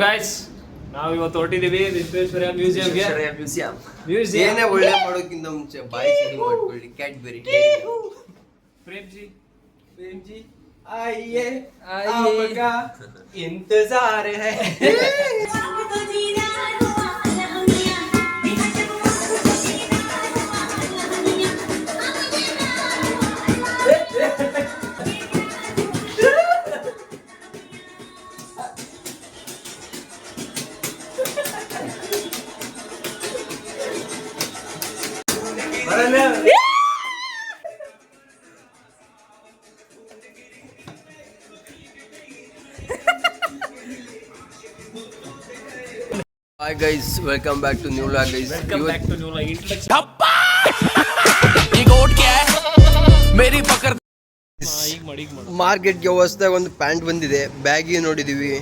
Guys, ನಾವು ಇವತ್ತು ಹೊರಟಿದ್ದೀವಿ Visvesvaraya ಮ್ಯೂಸಿಯಂಗೆ. Museum ಏನೇ ಒಳ್ಳೆ ಮಾಡೋಕ್ಕಿಂತ ಮುಂಚೆ ಬಾಯಿ ಸಿಹಿ ಮಾಡ್ಕೊಳ್ಳಿ. ಕ್ಯಾಡ್ಬರಿ ಪ್ರೇಮ್ ಜಿ आइए आपका इंतजार है. Hi guys, welcome back to new vlog guys. Welcome back to new vlog. Introduction. ये गोट क्या है? मेरी पकड़. ಮಾರ್ಕೆಟ್ಗೆ ಹೊಸದಾಗಿ ಒಂದು ಪ್ಯಾಂಟ್ ಬಂದಿದೆ. ಬ್ಯಾಗಿ ನೋಡಿದೀವಿ,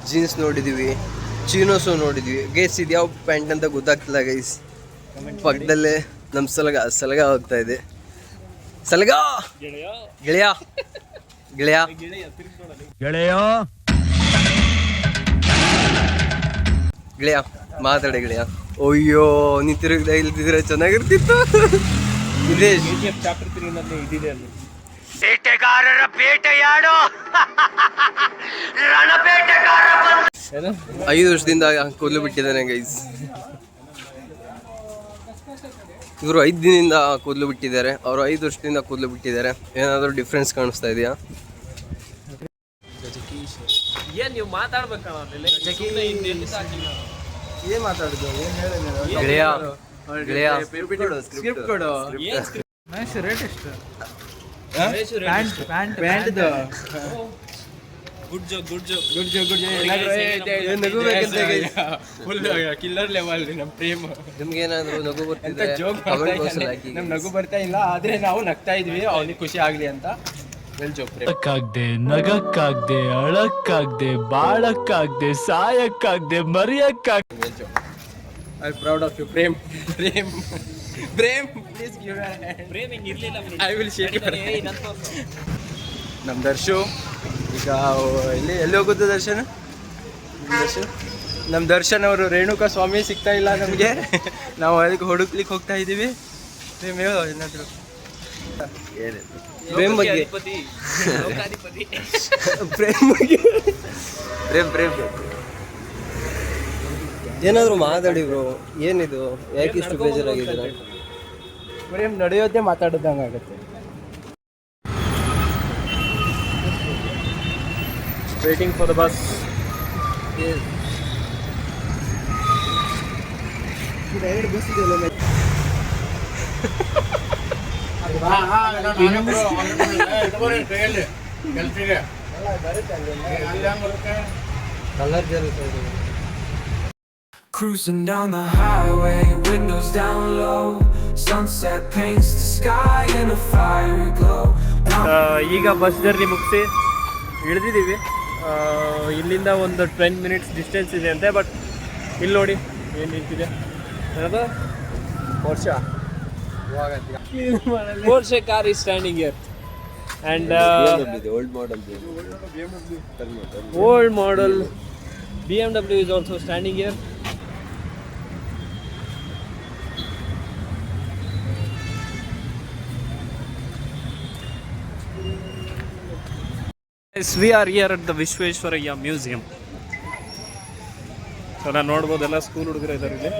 ಜೀನ್ಸ್ ನೋಡಿದೀವಿ, ಚೀನೋಸು ನೋಡಿದ್ವಿ. ಗೈಸ್ ಇದು ಯಾವ ಪ್ಯಾಂಟ್ ಅಂತ ಗೊತ್ತಾಗ್ತಿಲ್ಲ ಗೈಸ್. ಪಕ್ಕದಲ್ಲೇ ನಮ್ಮ ಸಲಗ ಹೋಗ್ತಾ ಇದೆ. ಸಲಗ ಗೆಳೆಯ ಗೆಳೆಯ ಗೆಳೆಯ ಗೆಳೆಯ ಮಾತಾಡೆ ಗೆಳೆಯ. ಅಯ್ಯೋ ನೀ ತಿರುಗ್ದ ಇಲ್ದಿದ್ರೆ ಚೆನ್ನಾಗಿರ್ತಿತ್ತು. ಇದೇ ಚಾಪ್ಟರ್ 3 ನಲ್ಲಿ ಇದಿದೆ ಅಲ್ಲಿ. ಬೇಟೆಗಾರರ ಬೇಟೆಯಾಡೋ ರಣಬೇಟೆಗಾರ ಬಂದ. 5 ವರ್ಷದಿಂದ ಕೂದಲು ಬಿಟ್ಟಿದ್ದಾನೆ ಗೈಸ್. ಇವರು 5 ದಿನದಿಂದ ಕೂದಲು ಬಿಟ್ಟಿದ್ದಾರೆ. ಅವರು 5 ವರ್ಷದಿಂದ ಕೂದಲು ಬಿಟ್ಟಿದ್ದಾರೆ. ಏನಾದರೂ ಡಿಫ್ರೆನ್ಸ್ ಕಾಣಿಸ್ತಾ ಇದೆಯಾ? ಏನ್ ನೀವು ಮಾತಾಡ್ಬೇಕಲ್ಲ ಏನ್ ಮಾತಾಡುದು? ಗೆಳೆಯ ಗೆಳೆಯ ಸ್ಕ್ರಿಪ್ಟ್ ಕೊಡು. ರೇಟ್ ಎಷ್ಟು? Pant good joke full killer level ನಮ್ಮ ಪ್ರೇಮ್. ನಿಮ್ಗೆ ಏನಾದ್ರು ನಗು ಬರ್ತಿದ್ರೆ ಕಮೆಂಟ್ ಬಾಕ್ಸ್ ಅಲ್ಲಿ ಹಾಕಿ. ನಮ್ ನಗು ಬರ್ತಾ ಇಲ್ಲ, ಆದ್ರೆ ನಾವು ನಗ್ತಾ ಇದ್ವಿ ಅವನಿಗೆ ಖುಷಿ ಆಗ್ಲಿ ಅಂತ. ನಗಕ್ಕಾಗ್ದೆ, ನಗಕ್ಕಾಗ್ದೆ, ಅಳಕ್ಕಾಗ್ದೆ, ಬಾಳಕ್ಕಾಗ್ದೆ, ಸಾಯಕ್ಕಾಗ್ದೆ, ಮರಿಯಕ್ಕಾಗ್ದೆ. I proud of you Prem. Prem please give a hand. Prem ಹಿಂಗ್ ಇರ್ಲಿಲ್ಲ. I will shake your hand. ನಮ್ಮ ದರ್ಶು ಈಗ ಎಲ್ಲಿ ಹೋಗೋದು ದರ್ಶನ್? ನಮ್ಮ ದರ್ಶನ್ ಅವರು ರೇಣುಕಾ ಸ್ವಾಮಿ ಸಿಗ್ತಾ ಇಲ್ಲ ನಮಗೆ. ನಾವು ಅದಕ್ಕೆ ಹುಡುಕ್ಲಿಕ್ಕೆ ಹೋಗ್ತಾ ಇದ್ದೀವಿ. ಪ್ರೇಮ್ ಏನಾದ್ರು ಪ್ರೇಮ್ ಬಗ್ಗೆ ಪ್ರೇಮ್ ಏನಾದ್ರು ಮಾತಾಡಿ ಬ್ರೋ. ಏನಿದು ಯಾಕೆ ಇಷ್ಟು ಬೇಜಾರಾಗಿದ್ದೀರ? ಪ್ರೇಮ್ ನಡೆಯೋದೇ ಮಾತಾಡೋದಂಗೆ ಆಗುತ್ತೆ. Waiting for the bus. ಎರಡು ಬಸ್ ಇದೆಯಲ್ಲ. Colour ಜರುತ್ತೆ. Cruising down the highway, windows down low, sunset paints the sky in a fiery glow. ಈಗ ಬಸ್ ಜರ್ನಿ ಮುಗಿಸಿ ಇಳಿದಿದ್ದೀವಿ. ಇಲ್ಲಿಂದ ಒಂದು 10 minutes ಡಿಸ್ಟೆನ್ಸ್ ಇದೆ ಅಂತೆ. ಬಟ್ ಇಲ್ಲಿ ನೋಡಿ ಏನು ನಿಂತಿದೆ, ಅದು Porsche car is standing here, and old model BMW is also standing here. Yes, we are here at the Vishweshwaraya Museum. So ನಾನು ನೋಡ್ಬೋದು ಎಲ್ಲ ಸ್ಕೂಲ್ ಹುಡುಗರು ಇದ್ದಾರೆ ಇಲ್ಲಿ.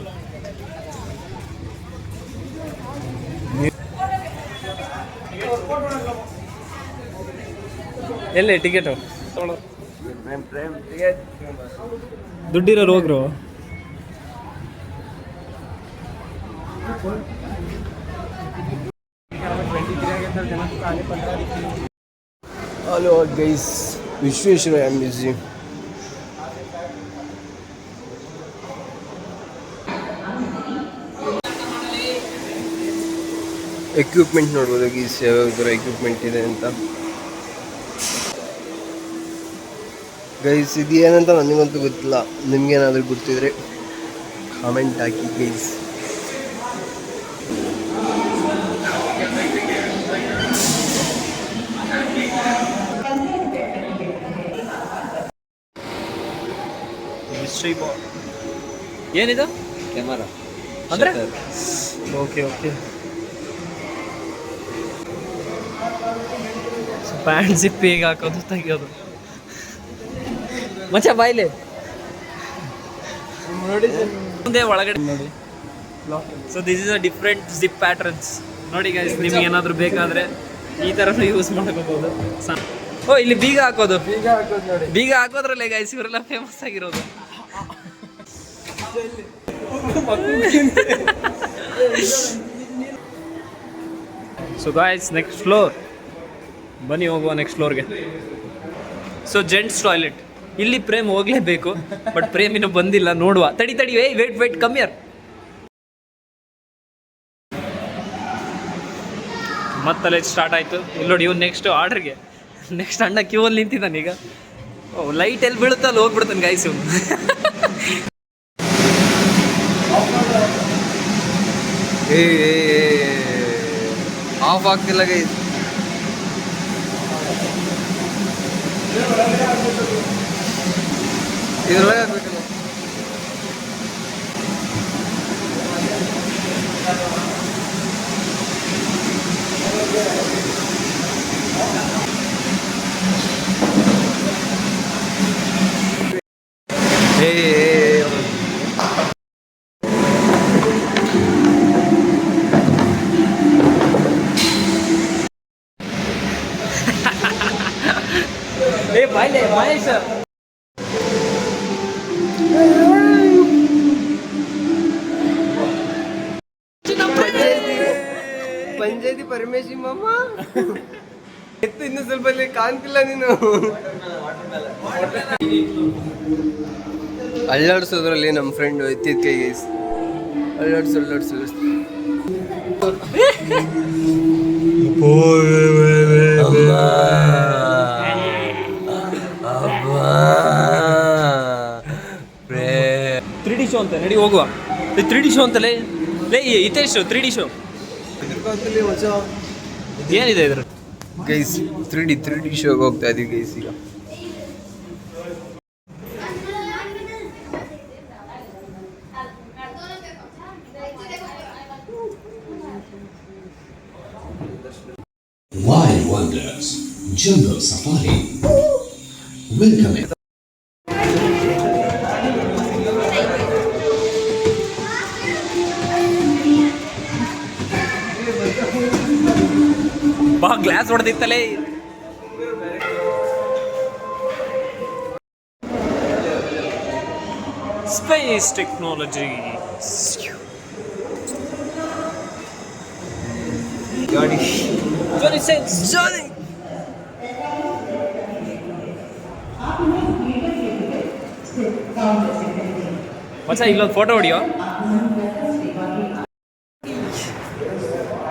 ಎಲ್ಲಿ ಟಿಕೆಟು ದುಡ್ಡಿರೋರು ಹೋಗ್ರು. Hello guys, Visvesvaraya museum. Equipment ನೋಡ್ಬೋದು ಗೀಸ್, ಯಾವ್ಯಾವ ಎಕ್ವಿಪ್ಮೆಂಟ್ ಇದೆ ಅಂತ. ಗೈಸ್ ಇದು ಏನಂತ ನನಗಂತೂ ಗೊತ್ತಿಲ್ಲ. ನಿಮ್ಗೇನಾದರೂ ಗೊತ್ತಿದ್ರೆ ಕಾಮೆಂಟ್ ಹಾಕಿ ಗೈಸ್. ಟ್ರೈಪಾಡ್. ಏನಿದು ಕ್ಯಾಮರಾ ಅಂದರೆ ಓಕೆ ಓಕೆ. ಪ್ಯಾಂಟ್ ಜಿಪ್ ಈಗ ಹಾಕೋದು ತೆಗಿಯೋದು. ಮಚ್ಚ ಬಾಯ್ಲೆ ನೋಡಿ ಮುಂದೆ ಒಳಗಡೆ ನೋಡಿ. So this is a different zip patterns ನೋಡಿ ಗೈಸ್. ನಿಮ್ಗೆ ಏನಾದರೂ ಬೇಕಾದರೆ ಈ ಥರನೂ ಯೂಸ್ ಮಾಡ್ಕೋಬೋದು. ಓ ಇಲ್ಲಿ ಬೀಗ ಹಾಕೋದು, ಈಗ ಹಾಕೋದು ನೋಡಿ. ಬೀಗ ಹಾಕೋದ್ರಲ್ಲೇ ಗೈಸ್ ಇವರೆಲ್ಲ ಫೇಮಸ್ ಆಗಿರೋದು. ಸೊ ಗೈಸ್ ನೆಕ್ಸ್ಟ್ ಫ್ಲೋರ್, ಬನ್ನಿ ಹೋಗುವ ನೆಕ್ಸ್ಟ್ ಫ್ಲೋರ್ಗೆ. ಸೊ ಜೆಂಟ್ಸ್ ಟಾಯ್ಲೆಟ್ ಇಲ್ಲಿ ಪ್ರೇಮ್ ಹೋಗ್ಲೇಬೇಕು, ಬಟ್ ಪ್ರೇಮ್ ಇನ್ನೂ ಬಂದಿಲ್ಲ. ನೋಡುವ, ತಡಿ ವೇಟ್ ಕಮ್ಮಿಯರ್. ಮತ್ತಲ್ಲೇ ಸ್ಟಾರ್ಟ್ ಆಯಿತು. ಇಲ್ಲಿ ನೋಡಿ ಇವ್ನು ನೆಕ್ಸ್ಟ್ ಆರ್ಡ್ರಿಗೆ, ನೆಕ್ಸ್ಟ್ ಅಣ್ಣ ಕ್ಯೂ ಅಲ್ಲಿ ನಿಂತಿದ್ದಾನೆ ಈಗ. ಲೈಟ್ ಎಲ್ಲಿ ಬೀಳುತ್ತೆ ಅಲ್ಲಿ ಹೋಗ್ಬಿಡ್ತಾನೆ ಗೈಸ್ ಇವನು. ಆಫ್ ಆಗ್ತಿಲ್ಲ ಗೈಸ್. ಇದ್ರೊಳಗೆ ಹಾಕ್ಬೇಕಲ್ಲ. ಬಾಯ್ಲೆ ಮಹೇಶ್ ಪಂಚಾಯತಿ ಪರಮೇಶಿ ಮಾಮ ಎತ್ತು ಇನ್ನು ಸ್ವಲ್ಪ ಇಲ್ಲಿ ಕಾಣ್ತಿಲ್ಲ ನೀನು. ಅಳ್ಳಾಡ್ಸೋದ್ರಲ್ಲಿ ನಮ್ಮ ಫ್ರೆಂಡ್ ಎತ್ತಿದ ಕೈಗೆ ಅಳ್ಳಾಡ್ಸು. ತ್ರೀ ಡಿ ಶೋ ಅಂತ ನಡಿ ಹೋಗುವ. 3D ಶೋ ಅಂತಲೇ ಲೇ ಹಿತೇಶ್ 3D ಶೋ ಏನಿದೆ ಇದ್ರ ಗೈಸ್. 3D ಶೋಗೆ ಹೋಗ್ತಾ ಇದೀವಿ ಗೈಸ್ ಈಗ. Wild Wonders Jungle Safari. Welcome. ಬಾ ಗ್ಲಾಸ್ ಹೊಡೆದಿತ್ತಲೇ. ಸ್ಪೇಸ್ ಟೆಕ್ನಾಲಜಿ ಗಾಡಿ ಜಾನಿ ಮಚ್ಚ ಇಲ್ಲೊಂದು ಫೋಟೋ ಹೊಡಿಯೋ.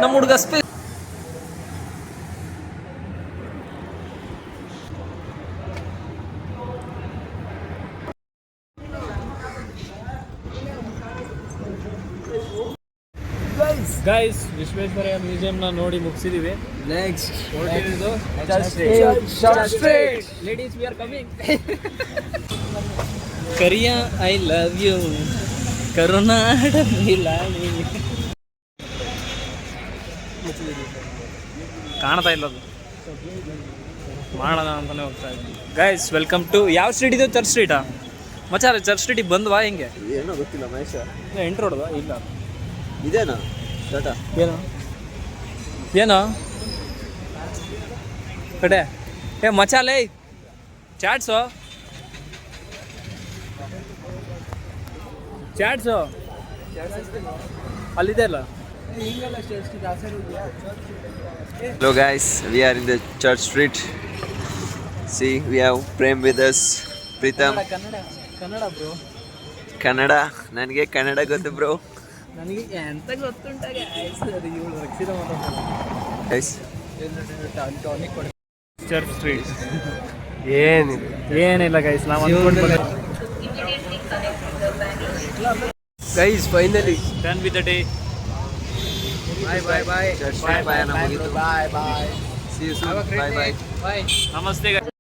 ನಮ್ಮ ಹುಡುಗ ಸ್ಪೇಸ್ ಗೈಸ್. ವಿಶ್ವೇಶ್ವರಯ್ಯ ಮ್ಯೂಸಿಯಂನ ನೋಡಿ ಮುಗಿಸಿದೀವಿ. ನೆಕ್ಸ್ಟ್ ಹೊರಟಿರೋದು ladies we are coming. Kariya I love you ಕರುನಾಡ ಮಿಲಾನಿ. ಕಾಣ್ತಾ ಇಲ್ಲ ಅದು, ಮಾಡೋಣ ಅಂತಾನೆ ಹೋಗ್ತಾ ಇದ್ವಿ. ಗೈಸ್ ವೆಲ್ಕಮ್ ಟು ಯಾವ ಸ್ಟ್ರೀಟ್ ಇದು? ಚರ್ಚ್ ಸ್ಟ್ರೀಟಾ ಮಚಾರ? ಚರ್ಚ್ ಸ್ಟ್ರೀಟಿಗೆ ಬಂದ್ವಾ ಹೆಂಗೆ? ಏನೋ ಗೊತ್ತಿಲ್ಲ ಮಹೇಶ. ಎಂಟ್ರ್ ಹೊಡೆದ ಇಲ್ಲ ಇದೇನಾ ಟಾಟಾ? ಏನೋ ಕಡೆ ಏ ಮಚಾಲೆ ಚಾಟ್ಸು ಅಲ್ಲಿದೆ ಅಲ್ಲ. Hello guys, we are in the Church Street. See, we have Prem with us. Pritam. Kannada bro. Kannada ನನಗೆ ಕನ್ನಡ ಗೊತ್ತು ಬ್ರೋ. ನನಗೆ ಎಂತ ಗೊತ್ತುಂಟಾಗ ಇವಳು ರಕ್ಷಿತ ಮಾತಾಡ್ತಾರೆ. ಗೈಸ್ ಚರ್ಚ್ ಸ್ಟ್ರೀಟ್ ಏನಿಲ್ಲ ಗೈಸ್. ನಾವು ಅಂದ್ಕೊಂಡು guys finally done with the day. Bye. Church Street bye. See you soon. Bye. ನಮಸ್ತೆ.